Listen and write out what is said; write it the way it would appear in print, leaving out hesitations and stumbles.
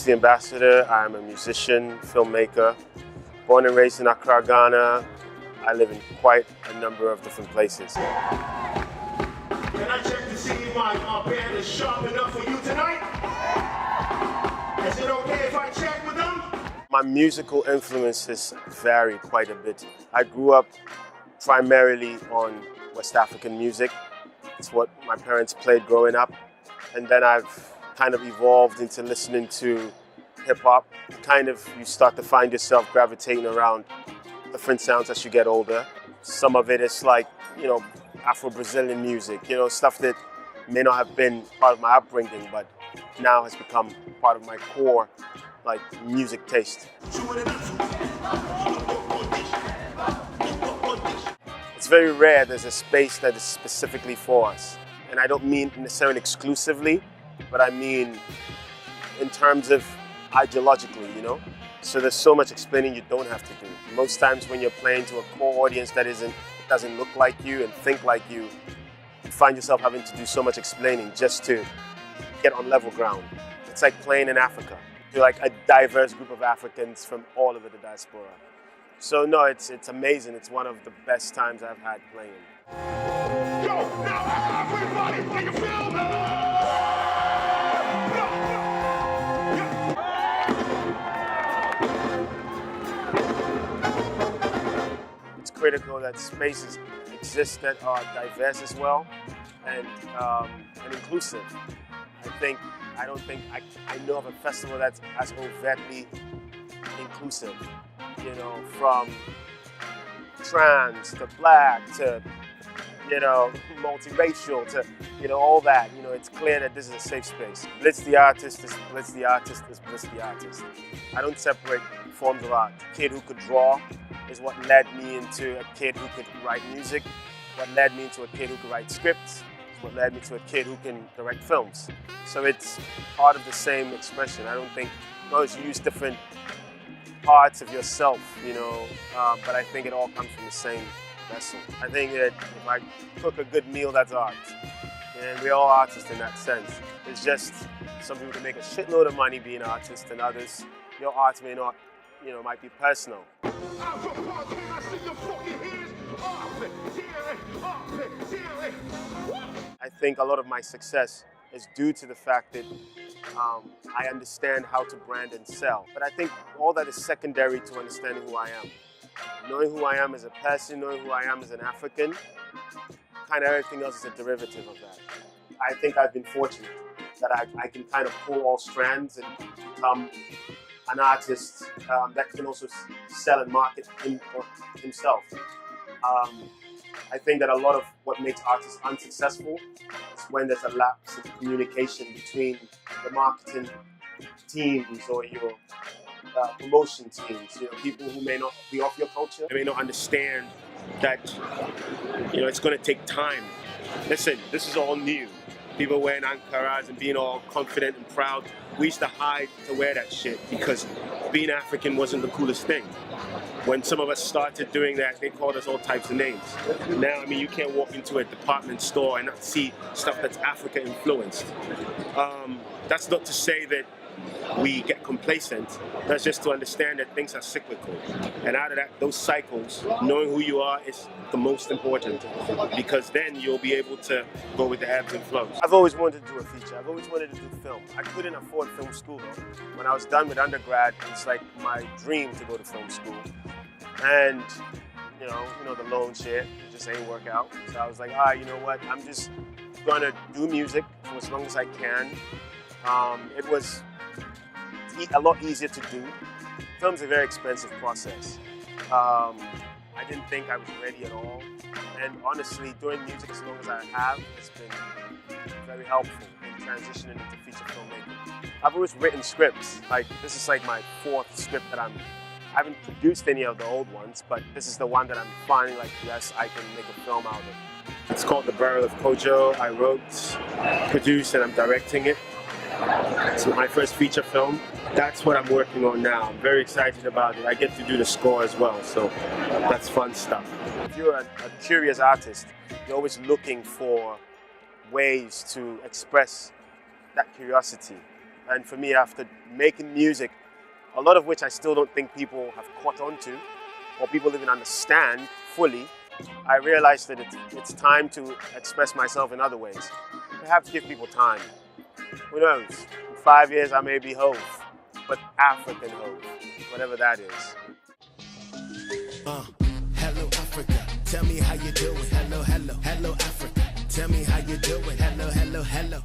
Blitz the Ambassador. I'm a musician, filmmaker, born and raised in Accra, Ghana. I live in quite a number of different places. Can I check to see if my band is sharp enough for you tonight? Is it okay if I check with them? My musical influences vary quite a bit. I grew up primarily on West African music. It's what my parents played growing up. And then I've kind of evolved into listening to hip-hop. You start to find yourself gravitating around different sounds as you get older. Some of it is like, Afro-Brazilian music, stuff that may not have been part of my upbringing, but now has become part of my core, music taste. It's very rare there's a space that is specifically for us. And I don't mean necessarily exclusively, but I mean in terms of ideologically, So there's so much explaining you don't have to do. Most times when you're playing to a core audience that doesn't look like you and think like you find yourself having to do so much explaining just to get on level ground. It's like playing in Africa. You're like a diverse group of Africans from all over the diaspora. So no, it's amazing. It's one of the best times I've had playing. Yo, now everybody, can you feel me? It's critical that spaces exist that are diverse as well and inclusive. I don't think I know of a festival that's as overtly inclusive, from trans to black to, multiracial to, all that. It's clear that this is a safe space. Blitz the artist is Blitz the artist is Blitz the artist. I don't separate forms of art. A kid who could draw is what led me into a kid who could write music. What led me into a kid who could write scripts is what led me to a kid who can direct films. So it's part of the same expression. I don't think, you use different parts of yourself, but I think it all comes from the same vessel. I think that if I cook a good meal, that's art. And we're all artists in that sense. It's just some people can make a shitload of money being artists, and others, your art may not, might be personal. I think a lot of my success is due to the fact that I understand how to brand and sell. But I think all that is secondary to understanding who I am. Knowing who I am as a person, knowing who I am as an African, kind of everything else is a derivative of that. I think I've been fortunate that I can kind of pull all strands and become an artist that can also sell and market himself. I think that a lot of what makes artists unsuccessful is when there's a lapse in communication between the marketing teams or your promotion teams. People who may not be off your culture, they may not understand that it's going to take time. Listen, this is all new. People wearing Ankaras and being all confident and proud. We used to hide to wear that shit because being African wasn't the coolest thing. When some of us started doing that, they called us all types of names. Now, you can't walk into a department store and not see stuff that's Africa influenced. That's not to say that we get complacent. That's just to understand that things are cyclical. And out of those cycles, knowing who you are is the most important, because then you'll be able to go with the ebbs and flows. I've always wanted to do a feature. I've always wanted to do film. I couldn't afford film school though. When I was done with undergrad, it's like my dream to go to film school. And the loan shit just ain't work out. So I was like, you know what? I'm just gonna do music for as long as I can. It was a lot easier to do. Film's a very expensive process. I didn't think I was ready at all. And honestly, doing music as long as I have has been very helpful in transitioning into feature filmmaking. I've always written scripts. This is like my fourth script that I haven't produced any of the old ones, but this is the one that I'm finally yes, I can make a film out of. It's called The Burial of Kojo. I wrote, produced, and I'm directing it. It's my first feature film. That's what I'm working on now. I'm very excited about it. I get to do the score as well, so that's fun stuff. If you're a curious artist, you're always looking for ways to express that curiosity. And for me, after making music, a lot of which I still don't think people have caught on to, or people even understand fully, I realized that it's time to express myself in other ways. Perhaps give people time. Who knows? In 5 years, I may be Hove, but African Hove, whatever that is. Hello Africa, tell me how you doing. Hello, hello, hello Africa, tell me how you doing. Hello, hello, hello.